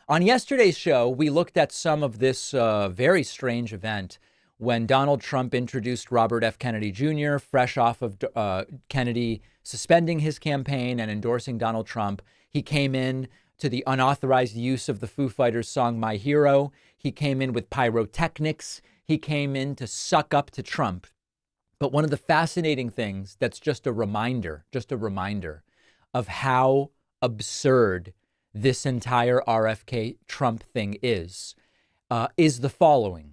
On yesterday's show, we looked at some of this very strange event when Donald Trump introduced Robert F. Kennedy Jr., fresh off of Kennedy suspending his campaign and endorsing Donald Trump. He came in to the unauthorized use of the Foo Fighters song My Hero. He came in with pyrotechnics. He came in to suck up to Trump. But one of the fascinating things that's just a reminder of how absurd this entire RFK Trump thing is the following.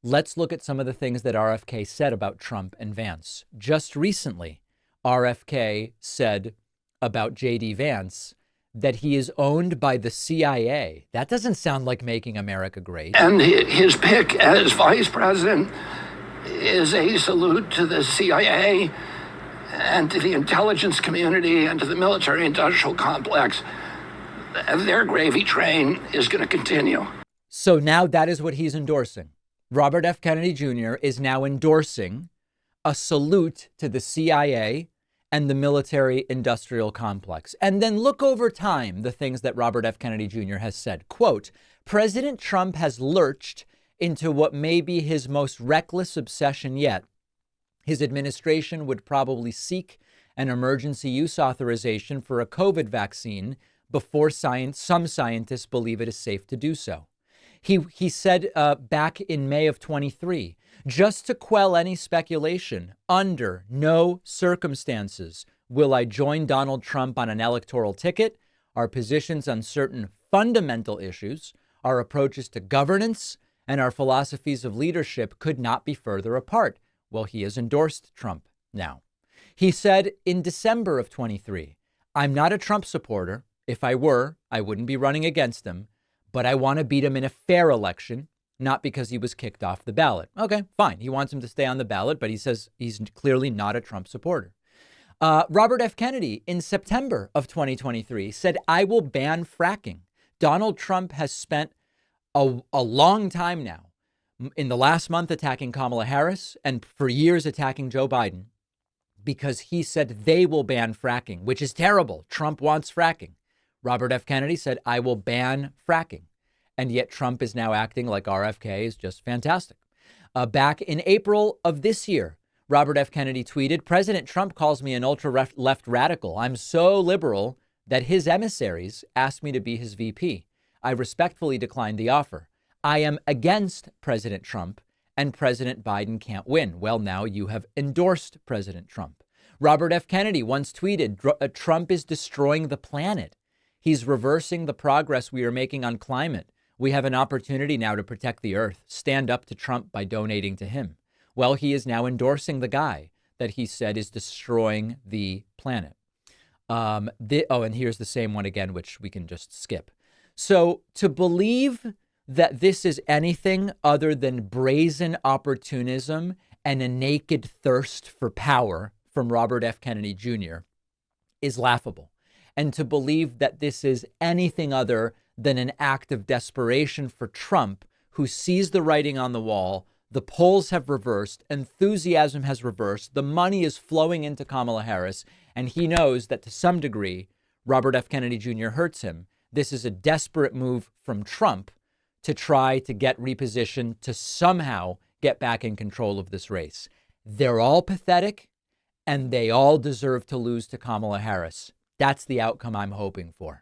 Let's look at some of the things that RFK said about Trump and Vance. Just recently, RFK said about J.D. Vance that he is owned by the CIA. That doesn't sound like making America great. And his pick as vice president is a salute to the CIA and to the intelligence community and to the military-industrial complex. Their gravy train is going to continue. So now that is what he's endorsing. Robert F. Kennedy Jr. is now endorsing a salute to the CIA and the military-industrial complex. And then look over time, the things that Robert F. Kennedy Jr. has said. Quote, President Trump has lurched into what may be his most reckless obsession yet. His administration would probably seek an emergency use authorization for a COVID vaccine before some scientists believe it is safe to do so. He said back in May of 23, just to quell any speculation, under no circumstances will I join Donald Trump on an electoral ticket. Our positions on certain fundamental issues, our approaches to governance, and our philosophies of leadership could not be further apart. Well, he has endorsed Trump now. He said in December of 23, I'm not a Trump supporter. If I were, I wouldn't be running against him, but I want to beat him in a fair election, not because he was kicked off the ballot. Okay, fine. He wants him to stay on the ballot, but he says he's clearly not a Trump supporter. Robert F. Kennedy in September of 2023 said, I will ban fracking. Donald Trump has spent a long time now in the last month attacking Kamala Harris and for years attacking Joe Biden because he said they will ban fracking, which is terrible. Trump wants fracking. Robert F. Kennedy said, I will ban fracking. And yet Trump is now acting like RFK is just fantastic. Back in April of this year, Robert F. Kennedy tweeted, President Trump calls me an ultra-left radical. I'm so liberal that his emissaries asked me to be his VP. I respectfully declined the offer. I am against President Trump and President Biden can't win. Well, now you have endorsed President Trump. Robert F. Kennedy once tweeted, Trump is destroying the planet. He's reversing the progress we are making on climate. We have an opportunity now to protect the earth. Stand up to Trump by donating to him. Well, he is now endorsing the guy that he said is destroying the planet. And here's the same one again, which we can just skip. So to believe that this is anything other than brazen opportunism and a naked thirst for power from Robert F. Kennedy Jr. is laughable. And to believe that this is anything other than an act of desperation for Trump, who sees the writing on the wall, the polls have reversed, enthusiasm has reversed, the money is flowing into Kamala Harris, and he knows that to some degree, Robert F. Kennedy Jr. hurts him. This is a desperate move from Trump to try to get repositioned to somehow get back in control of this race. They're all pathetic, and they all deserve to lose to Kamala Harris. That's the outcome I'm hoping for.